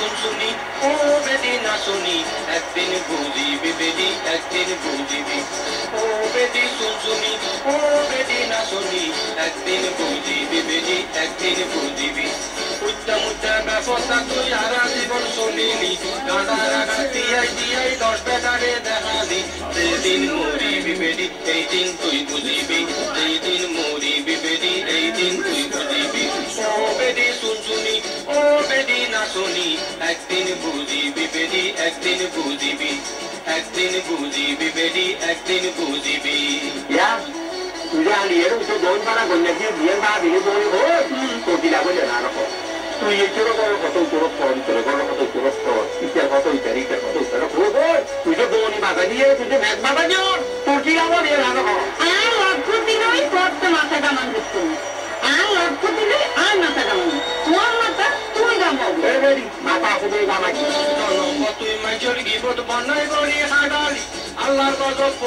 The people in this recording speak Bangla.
শুনশুনি ও বেদি না শুনি একদিন বুঝিবি বেদি একদিন বুঝিবি ও বেদি শুনশুনি ও বেদি না শুনি একদিন বুঝিবি বেদি একদিন বুঝিবি উচ্চা মুচ্চা ব্যবস্থা তুই সারা জীবন শুনিলি গাঁদা রাগা তিয়াই তিয়াই 10 বেটারে দেখালি যেদিন মরিবি বেদি এই দিন তুই বুঝিবি যেদিন মরিবি বেদি এই দিন তুই বুঝিবি ও বেদি শুনশুনি ও বেদি না শুনি একদিন বুঝিবি বেদি একদিন বুঝিবি একদিন বুঝিবি বেদি একদিন বুঝিবি呀，你这样理论说东巴那个那些别巴别东西好，都比那个人难了好。তুই এই ছোট বড় কত তোর ফোন ছোট বড় কত তোর ফোন ইত্যাদি কত ইত্যাদি কত তোর খুব তুই তো দোনি বাগা দিয়ে তুই তো ম্যাচ বাগা দিও তোর কি আমার এর আগে হয় আর লক্ষ দিলেই পড়তে মাথা কামান দিচ্ছ আর লক্ষ দিলে আর মাথা কামান তোর মাথা তুই কামাবি বেরি মাথা খুবই কামাই তুই মাইচর গিবত বনাই বলি হাডালি আল্লাহর গজব